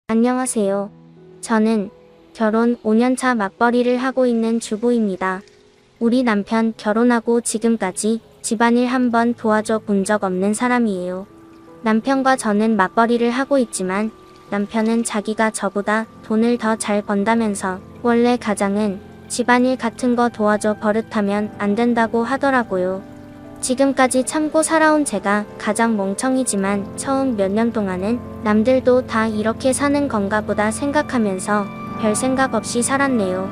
안녕하세요. 저는 결혼 5년차 맞벌이를 하고 있는 주부입니다. 우리 남편 결혼하고 지금까지 집안일 한번 도와줘 본 적 없는 사람이에요. 남편과 저는 맞벌이를 하고 있지만 남편은 자기가 저보다 돈을 더 잘 번다면서 원래 가장은 집안일 같은 거 도와줘 버릇하면 안 된다고 하더라고요. 지금까지 참고 살아온 제가 가장 멍청이지만 처음 몇 년 동안은 남들도 다 이렇게 사는 건가 보다 생각하면서 별 생각 없이 살았네요.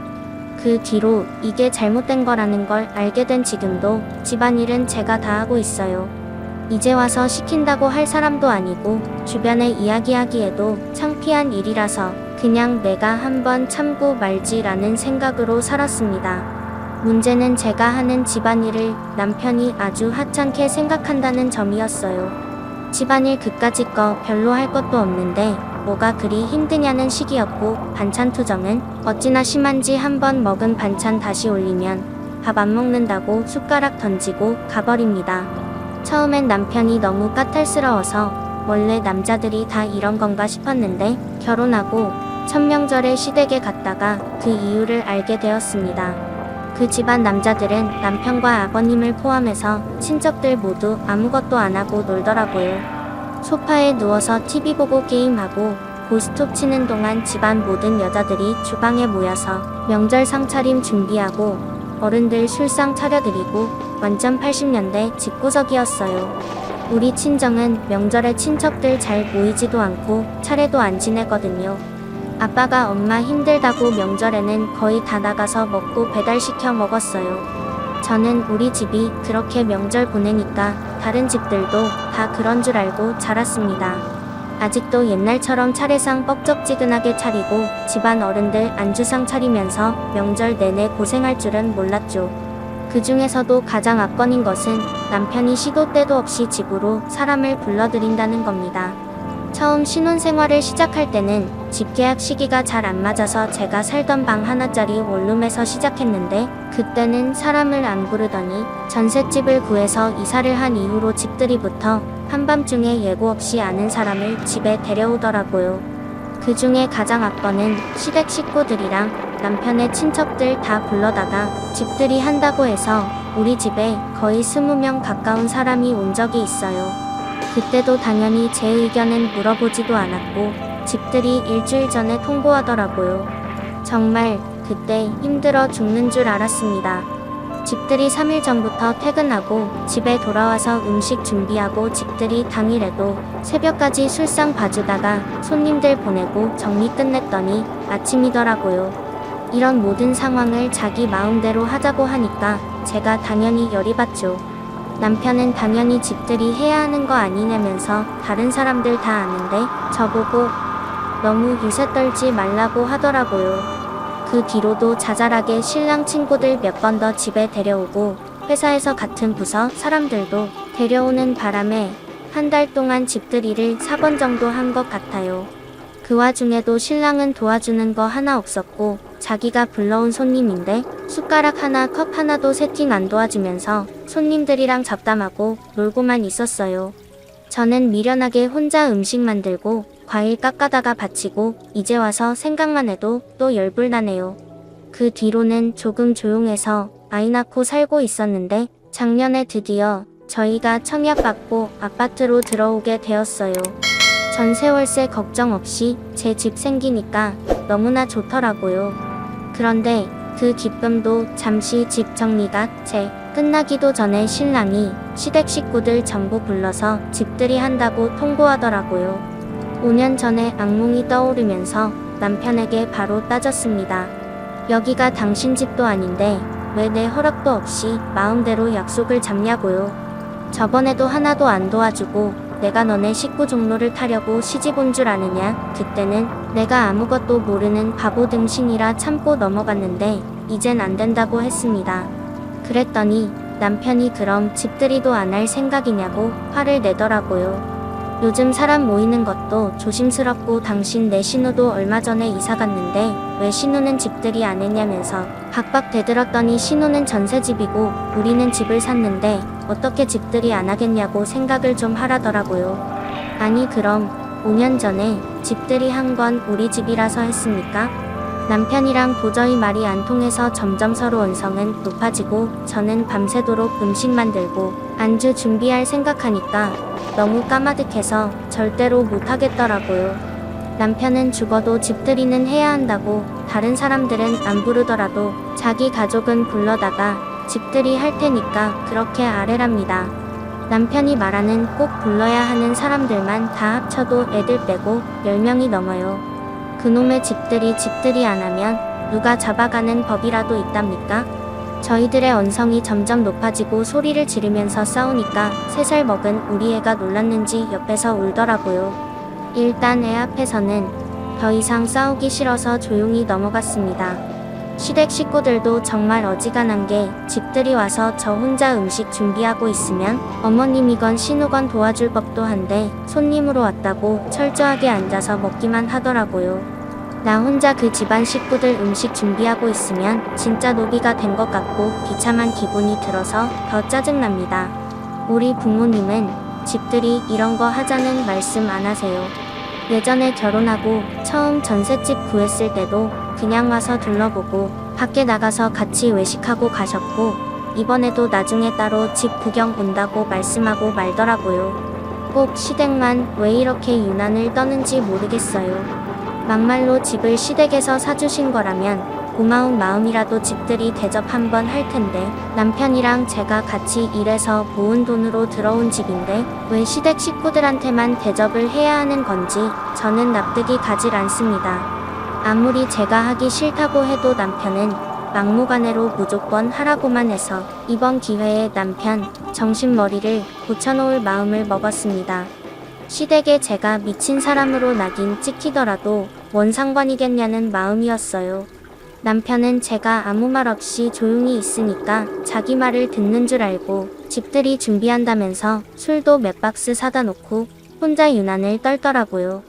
그 뒤로 이게 잘못된 거라는 걸 알게 된 지금도 집안일은 제가 다 하고 있어요. 이제 와서 시킨다고 할 사람도 아니고 주변에 이야기하기에도 창피한 일이라서 그냥 내가 한번 참고 말지라는 생각으로 살았습니다. 문제는 제가 하는 집안일을 남편이 아주 하찮게 생각한다는 점이었어요. 집안일 그까짓 거 별로 할 것도 없는데 뭐가 그리 힘드냐는 식이었고 반찬 투정은 어찌나 심한지 한번 먹은 반찬 다시 올리면 밥 안 먹는다고 숟가락 던지고 가버립니다. 처음엔 남편이 너무 까탈스러워서 원래 남자들이 다 이런 건가 싶었는데 결혼하고 첫 명절에 시댁에 갔다가 그 이유를 알게 되었습니다. 그 집안 남자들은 남편과 아버님을 포함해서 친척들 모두 아무것도 안 하고 놀더라고요. 소파에 누워서 TV 보고 게임하고 고스톱 치는 동안 집안 모든 여자들이 주방에 모여서 명절 상차림 준비하고 어른들 술상 차려드리고 완전 80년대 집구석이었어요. 우리 친정은 명절에 친척들 잘 모이지도 않고 차례도 안 지내거든요. 아빠가 엄마 힘들다고 명절에는 거의 다 나가서 먹고 배달시켜 먹었어요. 저는 우리 집이 그렇게 명절 보내니까 다른 집들도 다 그런 줄 알고 자랐습니다. 아직도 옛날처럼 차례상 뻑적지근하게 차리고 집안 어른들 안주상 차리면서 명절 내내 고생할 줄은 몰랐죠. 그 중에서도 가장 압권인 것은 남편이 시도 때도 없이 집으로 사람을 불러들인다는 겁니다. 처음 신혼생활을 시작할 때는 집계약 시기가 잘 안 맞아서 제가 살던 방 하나짜리 원룸에서 시작했는데 그때는 사람을 안 부르더니 전셋집을 구해서 이사를 한 이후로 집들이부터 한밤중에 예고 없이 아는 사람을 집에 데려오더라고요. 그 중에 가장 압권은 시댁 식구들이랑 남편의 친척들 다 불러다가 집들이 한다고 해서 우리 집에 거의 20명 가까운 사람이 온 적이 있어요. 그때도 당연히 제 의견은 물어보지도 않았고 집들이 일주일 전에 통보하더라고요. 정말 그때 힘들어 죽는 줄 알았습니다. 집들이 3일 전부터 퇴근하고 집에 돌아와서 음식 준비하고 집들이 당일에도 새벽까지 술상 봐주다가 손님들 보내고 정리 끝냈더니 아침이더라고요. 이런 모든 상황을 자기 마음대로 하자고 하니까 제가 당연히 열이 받죠. 남편은 당연히 집들이 해야 하는 거 아니냐면서 다른 사람들 다 아는데 저보고 너무 유세 떨지 말라고 하더라고요. 그 뒤로도 자잘하게 신랑 친구들 몇 번 더 집에 데려오고 회사에서 같은 부서 사람들도 데려오는 바람에 한 달 동안 집들이를 4번 정도 한 것 같아요. 그 와중에도 신랑은 도와주는 거 하나 없었고 자기가 불러온 손님인데 숟가락 하나 컵 하나도 세팅 안 도와주면서 손님들이랑 잡담하고 놀고만 있었어요. 저는 미련하게 혼자 음식 만들고 과일 깎아다가 바치고 이제 와서 생각만 해도 또 열불나네요. 그 뒤로는 조금 조용해서 아이 낳고 살고 있었는데 작년에 드디어 저희가 청약받고 아파트로 들어오게 되었어요. 전세월세 걱정 없이 제 집 생기니까 너무나 좋더라고요. 그런데 그 기쁨도 잠시 집 정리가 끝나기도 전에 신랑이 시댁 식구들 전부 불러서 집들이 한다고 통보하더라고요. 5년 전에 악몽이 떠오르면서 남편에게 바로 따졌습니다. 여기가 당신 집도 아닌데 왜 내 허락도 없이 마음대로 약속을 잡냐고요. 저번에도 하나도 안 도와주고 내가 너네 식구 종로를 타려고 시집 온 줄 아느냐. 그때는 내가 아무것도 모르는 바보 등신이라 참고 넘어갔는데 이젠 안 된다고 했습니다. 그랬더니 남편이 그럼 집들이도 안 할 생각이냐고 화를 내더라고요. 요즘 사람 모이는 것도 조심스럽고 당신 내 신우도 얼마 전에 이사 갔는데 왜 신우는 집들이 안 했냐면서 박박 대들었더니 신우는 전세집이고 우리는 집을 샀는데 어떻게 집들이 안 하겠냐고 생각을 좀 하라더라고요. 아니 그럼 5년 전에 집들이 한 건 우리 집이라서 했습니까? 남편이랑 도저히 말이 안 통해서 점점 서로 언성은 높아지고 저는 밤새도록 음식 만들고 안주 준비할 생각하니까 너무 까마득해서 절대로 못하겠더라고요. 남편은 죽어도 집들이는 해야 한다고 다른 사람들은 안 부르더라도 자기 가족은 불러다가 집들이 할 테니까 그렇게 아뢰랍니다. 남편이 말하는 꼭 불러야 하는 사람들만 다 합쳐도 애들 빼고 10명이 넘어요. 그놈의 집들이 안 하면 누가 잡아가는 법이라도 있답니까? 저희들의 언성이 점점 높아지고 소리를 지르면서 싸우니까 3살 먹은 우리 애가 놀랐는지 옆에서 울더라고요. 일단 애 앞에서는 더 이상 싸우기 싫어서 조용히 넘어갔습니다. 시댁 식구들도 정말 어지간한 게 집들이 와서 저 혼자 음식 준비하고 있으면 어머님이건 신우건 도와줄 법도 한데 손님으로 왔다고 철저하게 앉아서 먹기만 하더라고요. 나 혼자 그 집안 식구들 음식 준비하고 있으면 진짜 노비가 된 것 같고 비참한 기분이 들어서 더 짜증납니다. 우리 부모님은 집들이 이런 거 하자는 말씀 안 하세요. 예전에 결혼하고 처음 전셋집 구했을 때도 그냥 와서 둘러보고 밖에 나가서 같이 외식하고 가셨고 이번에도 나중에 따로 집 구경 온다고 말씀하고 말더라고요. 꼭 시댁만 왜 이렇게 유난을 떠는지 모르겠어요. 막말로 집을 시댁에서 사주신 거라면 고마운 마음이라도 집들이 대접 한번 할 텐데 남편이랑 제가 같이 일해서 모은 돈으로 들어온 집인데 왜 시댁 식구들한테만 대접을 해야 하는 건지 저는 납득이 가질 않습니다. 아무리 제가 하기 싫다고 해도 남편은 막무가내로 무조건 하라고만 해서 이번 기회에 남편 정신머리를 고쳐놓을 마음을 먹었습니다. 시댁에 제가 미친 사람으로 낙인 찍히더라도 뭔 상관이겠냐는 마음이었어요. 남편은 제가 아무 말 없이 조용히 있으니까 자기 말을 듣는 줄 알고 집들이 준비한다면서 술도 몇 박스 사다 놓고 혼자 유난을 떨더라고요.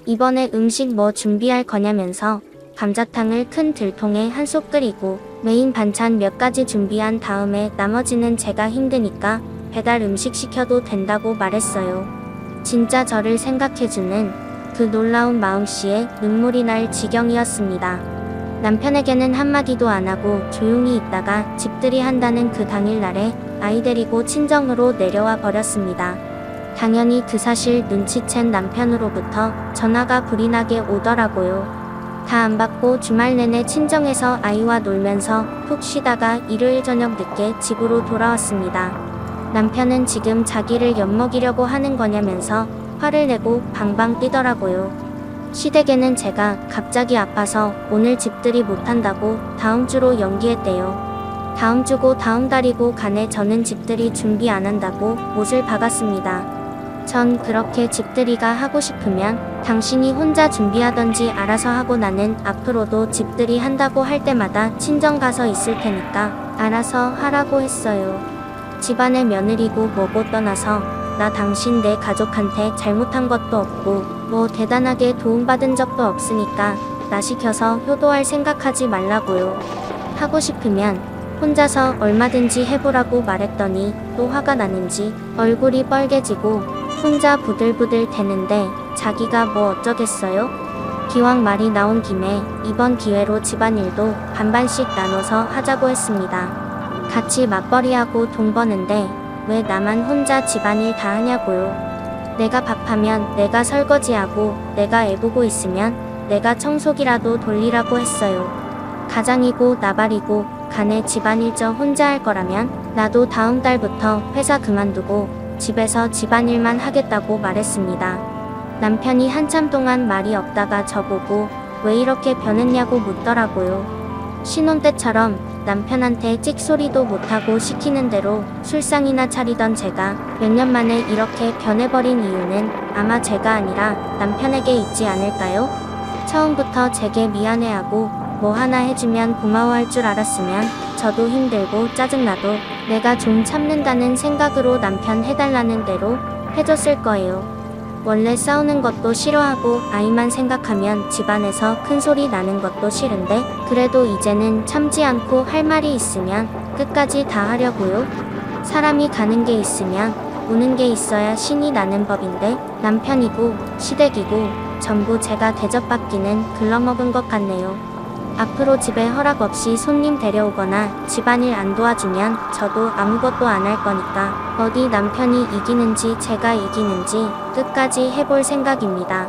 이번에 음식 뭐 준비할 거냐면서 감자탕을 큰 들통에 한 솥 끓이고 메인 반찬 몇 가지 준비한 다음에 나머지는 제가 힘드니까 배달 음식 시켜도 된다고 말했어요. 진짜 저를 생각해주는 그 놀라운 마음씨에 눈물이 날 지경이었습니다. 남편에게는 한마디도 안 하고 조용히 있다가 집들이 한다는 그 당일날에 아이 데리고 친정으로 내려와 버렸습니다. 당연히 그 사실 눈치챈 남편으로부터 전화가 불이 나게 오더라고요. 다 안 받고 주말 내내 친정에서 아이와 놀면서 푹 쉬다가 일요일 저녁 늦게 집으로 돌아왔습니다. 남편은 지금 자기를 엿먹이려고 하는 거냐면서 화를 내고 방방 뛰더라고요. 시댁에는 제가 갑자기 아파서 오늘 집들이 못한다고 다음 주로 연기했대요. 다음 주고 다음 달이고 간에 저는 집들이 준비 안 한다고 못을 박았습니다. 전 그렇게 집들이가 하고 싶으면 당신이 혼자 준비하던지 알아서 하고 나는 앞으로도 집들이 한다고 할 때마다 친정 가서 있을 테니까 알아서 하라고 했어요. 집안의 며느리고 뭐고 떠나서 나 당신 내 가족한테 잘못한 것도 없고 뭐 대단하게 도움받은 적도 없으니까 나 시켜서 효도할 생각하지 말라고요. 하고 싶으면 혼자서 얼마든지 해보라고 말했더니 또 화가 나는지 얼굴이 빨개지고 혼자 부들부들 대는데 자기가 뭐 어쩌겠어요? 기왕 말이 나온 김에 이번 기회로 집안일도 반반씩 나눠서 하자고 했습니다. 같이 맞벌이하고 돈 버는데 왜 나만 혼자 집안일 다 하냐고요. 내가 밥하면 내가 설거지하고 내가 애보고 있으면 내가 청소기라도 돌리라고 했어요. 가장이고 나발이고 간에 집안일 저 혼자 할 거라면 나도 다음 달부터 회사 그만두고 집에서 집안일만 하겠다고 말했습니다. 남편이 한참 동안 말이 없다가 저보고 왜 이렇게 변했냐고 묻더라고요. 신혼 때처럼 남편한테 찍소리도 못하고 시키는 대로 술상이나 차리던 제가 몇 년 만에 이렇게 변해버린 이유는 아마 제가 아니라 남편에게 있지 않을까요? 처음부터 제게 미안해하고 뭐 하나 해주면 고마워할 줄 알았으면 저도 힘들고 짜증나도 내가 좀 참는다는 생각으로 남편 해달라는 대로 해줬을 거예요. 원래 싸우는 것도 싫어하고 아이만 생각하면 집안에서 큰 소리 나는 것도 싫은데 그래도 이제는 참지 않고 할 말이 있으면 끝까지 다 하려고요. 사람이 가는 게 있으면 우는 게 있어야 신이 나는 법인데 남편이고 시댁이고 전부 제가 대접받기는 글러먹은 것 같네요. 앞으로 집에 허락 없이 손님 데려오거나 집안일 안 도와주면 저도 아무것도 안 할 거니까 어디 남편이 이기는지 제가 이기는지 끝까지 해볼 생각입니다.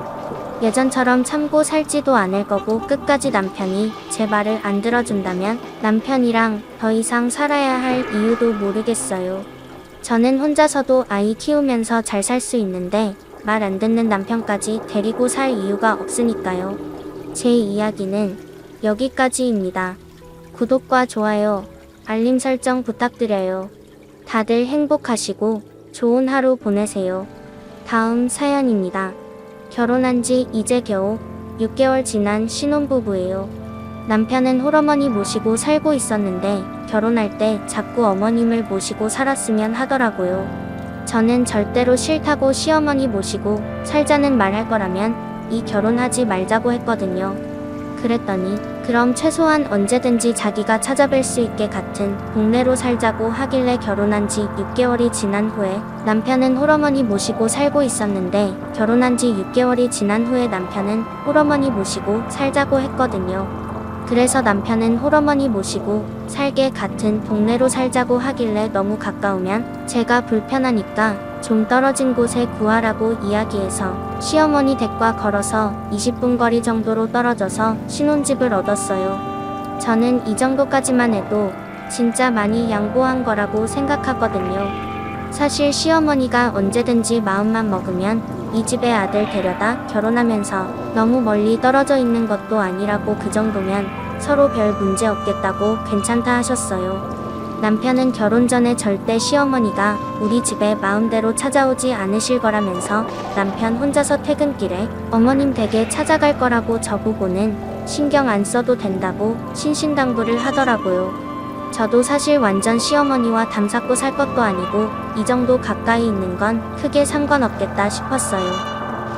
예전처럼 참고 살지도 않을 거고 끝까지 남편이 제 말을 안 들어준다면 남편이랑 더 이상 살아야 할 이유도 모르겠어요. 저는 혼자서도 아이 키우면서 잘 살 수 있는데 말 안 듣는 남편까지 데리고 살 이유가 없으니까요. 제 이야기는 여기까지입니다. 구독과 좋아요, 알림 설정 부탁드려요. 다들 행복하시고 좋은 하루 보내세요. 다음 사연입니다. 결혼한 지 이제 겨우 6개월 지난 신혼부부예요. 남편은 홀어머니 모시고 살고 있었는데 결혼할 때 자꾸 어머님을 모시고 살았으면 하더라고요. 저는 절대로 싫다고 시어머니 모시고 살자는 말 할 거라면 이 결혼하지 말자고 했거든요. 그랬더니 그럼 최소한 언제든지 자기가 찾아뵐 수 있게 같은 동네로 살자고 하길래 결혼한 지 6개월이 지난 후에 남편은 홀어머니 모시고 살고 있었는데 결혼한 지 6개월이 지난 후에 남편은 홀어머니 모시고 살자고 했거든요. 그래서 남편은 홀어머니 모시고 살게 같은 동네로 살자고 하길래 너무 가까우면 제가 불편하니까 좀 떨어진 곳에 구하라고 이야기해서 시어머니 댁과 걸어서 20분 거리 정도로 떨어져서 신혼집을 얻었어요. 저는 이 정도까지만 해도 진짜 많이 양보한 거라고 생각하거든요. 사실 시어머니가 언제든지 마음만 먹으면 이 집에 아들 데려다 결혼하면서 너무 멀리 떨어져 있는 것도 아니라고 그 정도면 서로 별 문제 없겠다고 괜찮다 하셨어요. 남편은 결혼 전에 절대 시어머니가 우리 집에 마음대로 찾아오지 않으실 거라면서 남편 혼자서 퇴근길에 어머님 댁에 찾아갈 거라고 저보고는 신경 안 써도 된다고 신신당부를 하더라고요. 저도 사실 완전 시어머니와 담쌓고 살 것도 아니고 이 정도 가까이 있는 건 크게 상관없겠다 싶었어요.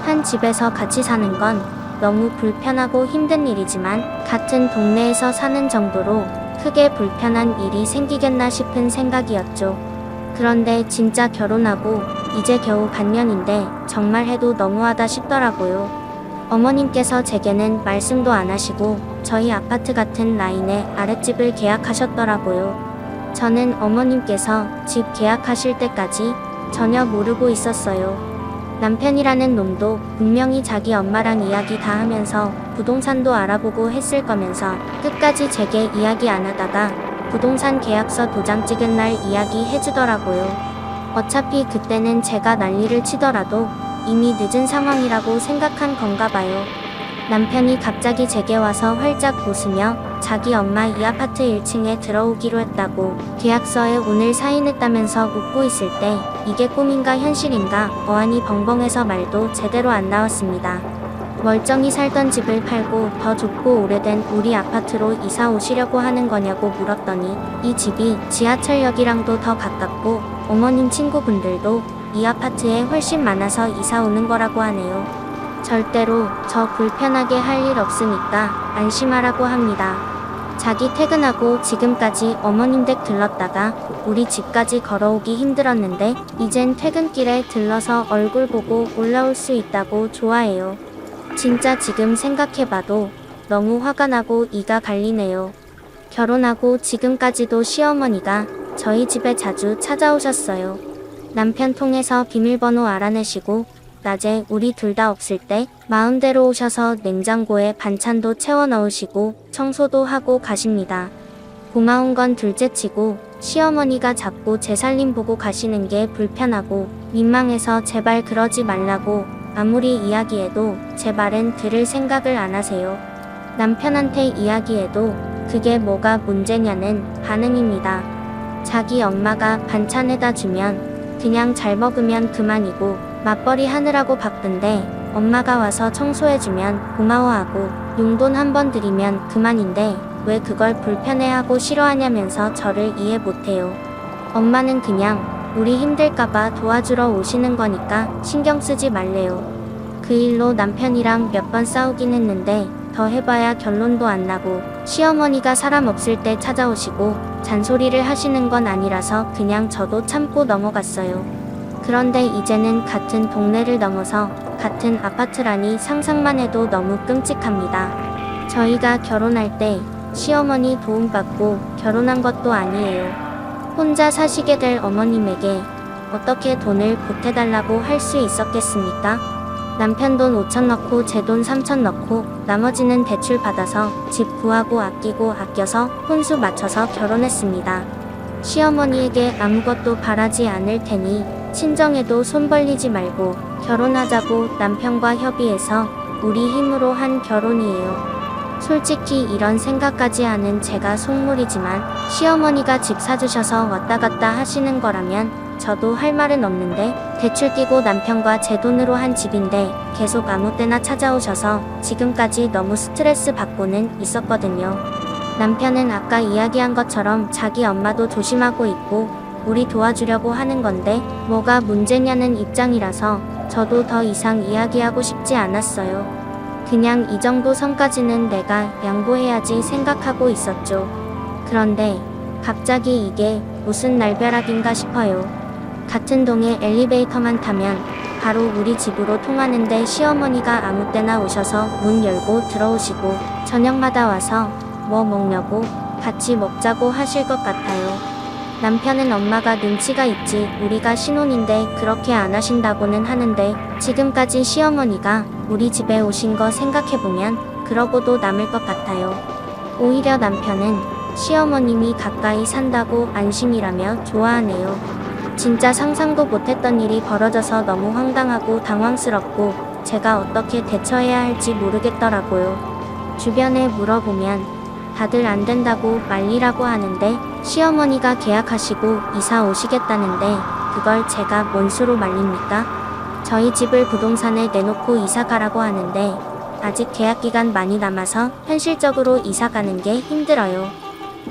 한 집에서 같이 사는 건 너무 불편하고 힘든 일이지만 같은 동네에서 사는 정도로 크게 불편한 일이 생기겠나 싶은 생각이었죠. 그런데 진짜 결혼하고 이제 겨우 반년인데 정말 해도 너무하다 싶더라고요. 어머님께서 제게는 말씀도 안 하시고 저희 아파트 같은 라인에 아랫집을 계약하셨더라고요. 저는 어머님께서 집 계약하실 때까지 전혀 모르고 있었어요. 남편이라는 놈도 분명히 자기 엄마랑 이야기 다 하면서 부동산도 알아보고 했을 거면서 끝까지 제게 이야기 안 하다가 부동산 계약서 도장 찍은 날 이야기 해주더라고요. 어차피 그때는 제가 난리를 치더라도 이미 늦은 상황이라고 생각한 건가 봐요. 남편이 갑자기 제게 와서 활짝 웃으며 자기 엄마 이 아파트 1층에 들어오기로 했다고 계약서에 오늘 사인했다면서 웃고 있을 때 이게 꿈인가 현실인가 어안이 벙벙해서 말도 제대로 안 나왔습니다. 멀쩡히 살던 집을 팔고 더 좁고 오래된 우리 아파트로 이사 오시려고 하는 거냐고 물었더니 이 집이 지하철역이랑도 더 가깝고 어머님 친구분들도 이 아파트에 훨씬 많아서 이사 오는 거라고 하네요. 절대로 저 불편하게 할 일 없으니까 안심하라고 합니다. 자기 퇴근하고 지금까지 어머님 댁 들렀다가 우리 집까지 걸어오기 힘들었는데 이젠 퇴근길에 들러서 얼굴 보고 올라올 수 있다고 좋아해요. 진짜 지금 생각해봐도 너무 화가 나고 이가 갈리네요. 결혼하고 지금까지도 시어머니가 저희 집에 자주 찾아오셨어요. 남편 통해서 비밀번호 알아내시고 낮에 우리 둘 다 없을 때 마음대로 오셔서 냉장고에 반찬도 채워 넣으시고 청소도 하고 가십니다. 고마운 건 둘째치고 시어머니가 자꾸 제 살림 보고 가시는 게 불편하고 민망해서 제발 그러지 말라고 아무리 이야기해도 제 말은 들을 생각을 안 하세요. 남편한테 이야기해도 그게 뭐가 문제냐는 반응입니다. 자기 엄마가 반찬에다 주면 그냥 잘 먹으면 그만이고 맞벌이 하느라고 바쁜데 엄마가 와서 청소해주면 고마워하고 용돈 한 번 드리면 그만인데 왜 그걸 불편해하고 싫어하냐면서 저를 이해 못해요. 엄마는 그냥 우리 힘들까봐 도와주러 오시는 거니까 신경 쓰지 말래요. 그 일로 남편이랑 몇 번 싸우긴 했는데 더 해봐야 결론도 안 나고 시어머니가 사람 없을 때 찾아오시고 잔소리를 하시는 건 아니라서 그냥 저도 참고 넘어갔어요. 그런데 이제는 같은 동네를 넘어서 같은 아파트라니 상상만 해도 너무 끔찍합니다. 저희가 결혼할 때 시어머니 도움받고 결혼한 것도 아니에요. 혼자 사시게 될 어머님에게 어떻게 돈을 보태달라고 할 수 있었겠습니까? 남편 돈 5천 넣고 제 돈 3천 넣고 나머지는 대출 받아서 집 구하고 아끼고 아껴서 혼수 맞춰서 결혼했습니다. 시어머니에게 아무것도 바라지 않을 테니 친정에도 손 벌리지 말고 결혼하자고 남편과 협의해서 우리 힘으로 한 결혼이에요. 솔직히 이런 생각까지 하는 제가 속물이지만 시어머니가 집 사주셔서 왔다 갔다 하시는 거라면 저도 할 말은 없는데 대출 끼고 남편과 제 돈으로 한 집인데 계속 아무 때나 찾아오셔서 지금까지 너무 스트레스 받고는 있었거든요. 남편은 아까 이야기한 것처럼 자기 엄마도 조심하고 있고 우리 도와주려고 하는 건데 뭐가 문제냐는 입장이라서 저도 더 이상 이야기하고 싶지 않았어요. 그냥 이 정도 선까지는 내가 양보해야지 생각하고 있었죠. 그런데 갑자기 이게 무슨 날벼락인가 싶어요. 같은 동에 엘리베이터만 타면 바로 우리 집으로 통하는데 시어머니가 아무 때나 오셔서 문 열고 들어오시고 저녁마다 와서 뭐 먹냐고 같이 먹자고 하실 것 같아요. 남편은 엄마가 눈치가 있지 우리가 신혼인데 그렇게 안 하신다고는 하는데 지금까지 시어머니가 우리 집에 오신 거 생각해보면 그러고도 남을 것 같아요. 오히려 남편은 시어머님이 가까이 산다고 안심이라며 좋아하네요. 진짜 상상도 못했던 일이 벌어져서 너무 황당하고 당황스럽고 제가 어떻게 대처해야 할지 모르겠더라고요. 주변에 물어보면 다들 안 된다고 말리라고 하는데 시어머니가 계약하시고 이사 오시겠다는데 그걸 제가 뭔 수로 말립니까? 저희 집을 부동산에 내놓고 이사 가라고 하는데 아직 계약 기간 많이 남아서 현실적으로 이사 가는 게 힘들어요.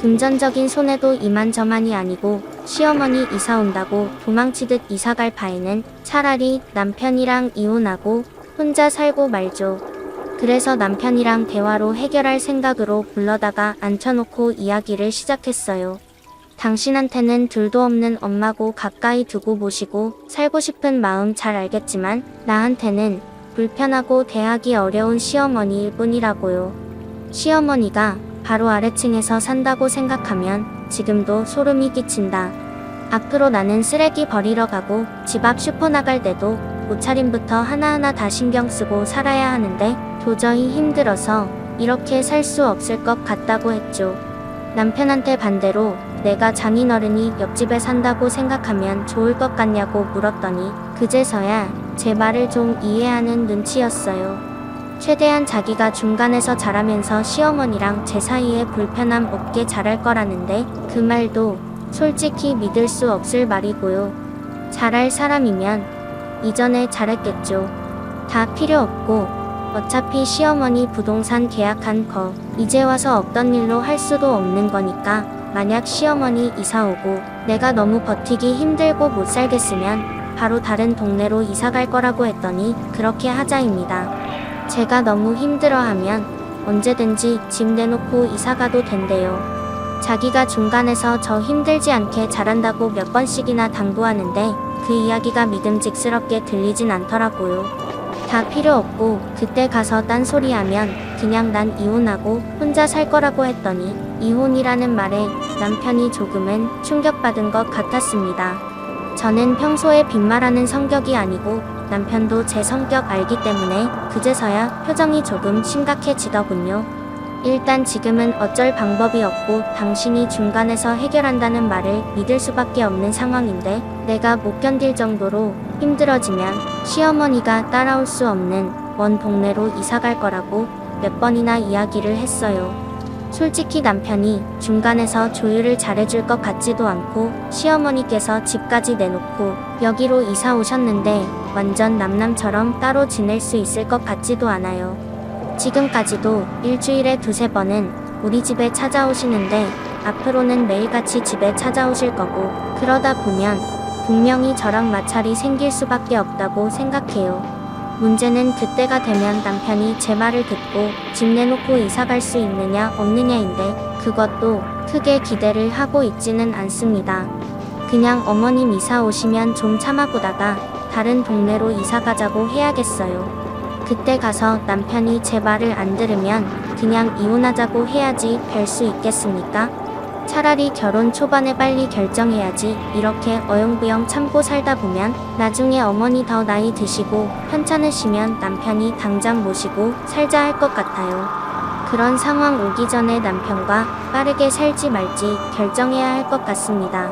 금전적인 손해도 이만저만이 아니고 시어머니 이사 온다고 도망치듯 이사 갈 바에는 차라리 남편이랑 이혼하고 혼자 살고 말죠. 그래서 남편이랑 대화로 해결할 생각으로 불러다가 앉혀놓고 이야기를 시작했어요. 당신한테는 둘도 없는 엄마고 가까이 두고 모시고 살고 싶은 마음 잘 알겠지만 나한테는 불편하고 대하기 어려운 시어머니일 뿐이라고요. 시어머니가 바로 아래층에서 산다고 생각하면 지금도 소름이 끼친다. 앞으로 나는 쓰레기 버리러 가고 집 앞 슈퍼 나갈 때도 옷차림부터 하나하나 다 신경 쓰고 살아야 하는데 도저히 힘들어서 이렇게 살 수 없을 것 같다고 했죠. 남편한테 반대로 내가 장인어른이 옆집에 산다고 생각하면 좋을 것 같냐고 물었더니 그제서야 제 말을 좀 이해하는 눈치였어요. 최대한 자기가 중간에서 자라면서 시어머니랑 제 사이에 불편함 없게 자랄 거라는데 그 말도 솔직히 믿을 수 없을 말이고요. 잘할 사람이면 이전에 잘했겠죠. 다 필요 없고 어차피 시어머니 부동산 계약한 거 이제 와서 없던 일로 할 수도 없는 거니까 만약 시어머니 이사 오고 내가 너무 버티기 힘들고 못 살겠으면 바로 다른 동네로 이사 갈 거라고 했더니 그렇게 하자입니다. 제가 너무 힘들어하면 언제든지 집 내놓고 이사 가도 된대요. 자기가 중간에서 저 힘들지 않게 잘한다고 몇 번씩이나 당부하는데 그 이야기가 믿음직스럽게 들리진 않더라고요. 다 필요 없고 그때 가서 딴소리하면 그냥 난 이혼하고 혼자 살 거라고 했더니 이혼이라는 말에 남편이 조금은 충격받은 것 같았습니다. 저는 평소에 빈말하는 성격이 아니고 남편도 제 성격 알기 때문에 그제서야 표정이 조금 심각해지더군요. 일단 지금은 어쩔 방법이 없고 당신이 중간에서 해결한다는 말을 믿을 수밖에 없는 상황인데 내가 못 견딜 정도로 힘들어지면 시어머니가 따라올 수 없는 먼 동네로 이사 갈 거라고 몇 번이나 이야기를 했어요. 솔직히 남편이 중간에서 조율을 잘해줄 것 같지도 않고 시어머니께서 집까지 내놓고 여기로 이사 오셨는데 완전 남남처럼 따로 지낼 수 있을 것 같지도 않아요. 지금까지도 일주일에 2~3번은 우리 집에 찾아오시는데 앞으로는 매일같이 집에 찾아오실 거고 그러다 보면 분명히 저랑 마찰이 생길 수밖에 없다고 생각해요. 문제는 그때가 되면 남편이 제 말을 듣고 집 내놓고 이사 갈 수 있느냐 없느냐인데 그것도 크게 기대를 하고 있지는 않습니다. 그냥 어머님 이사 오시면 좀 참아보다가 다른 동네로 이사 가자고 해야겠어요. 그때 가서 남편이 제 말을 안 들으면 그냥 이혼하자고 해야지 별 수 있겠습니까? 차라리 결혼 초반에 빨리 결정해야지 이렇게 어영부영 참고 살다 보면 나중에 어머니 더 나이 드시고 편찮으시면 남편이 당장 모시고 살자 할 것 같아요. 그런 상황 오기 전에 남편과 빠르게 살지 말지 결정해야 할 것 같습니다.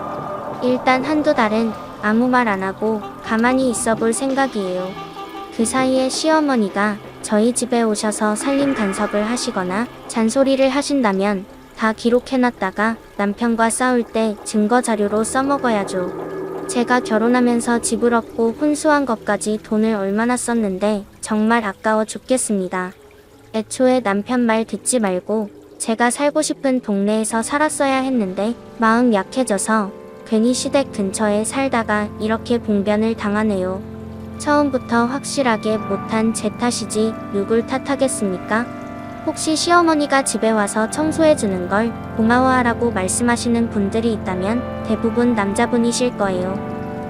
일단 한두 달은 아무 말 안 하고 가만히 있어 볼 생각이에요. 그 사이에 시어머니가 저희 집에 오셔서 살림 간섭을 하시거나 잔소리를 하신다면 다 기록해놨다가 남편과 싸울 때 증거 자료로 써먹어야죠. 제가 결혼하면서 집을 얻고 혼수한 것까지 돈을 얼마나 썼는데 정말 아까워 죽겠습니다. 애초에 남편 말 듣지 말고 제가 살고 싶은 동네에서 살았어야 했는데 마음 약해져서 괜히 시댁 근처에 살다가 이렇게 봉변을 당하네요. 처음부터 확실하게 못한 제 탓이지 누굴 탓하겠습니까? 혹시 시어머니가 집에 와서 청소해주는 걸 고마워하라고 말씀하시는 분들이 있다면 대부분 남자분이실 거예요.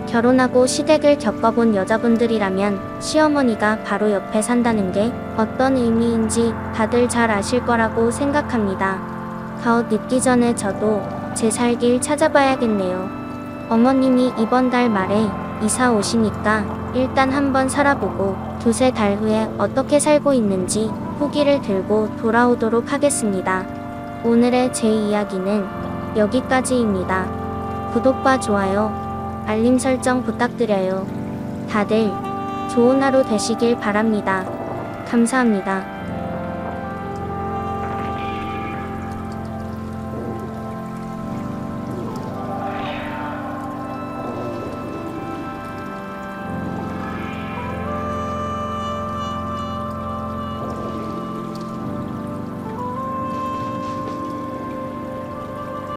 결혼하고 시댁을 겪어본 여자분들이라면 시어머니가 바로 옆에 산다는 게 어떤 의미인지 다들 잘 아실 거라고 생각합니다. 더 늦기 전에 저도 제 살 길 찾아봐야겠네요. 어머님이 이번 달 말에 이사 오시니까 일단 한번 살아보고 두세 달 후에 어떻게 살고 있는지 후기를 들고 돌아오도록 하겠습니다. 오늘의 제 이야기는 여기까지입니다. 구독과 좋아요, 알림 설정 부탁드려요. 다들 좋은 하루 되시길 바랍니다. 감사합니다.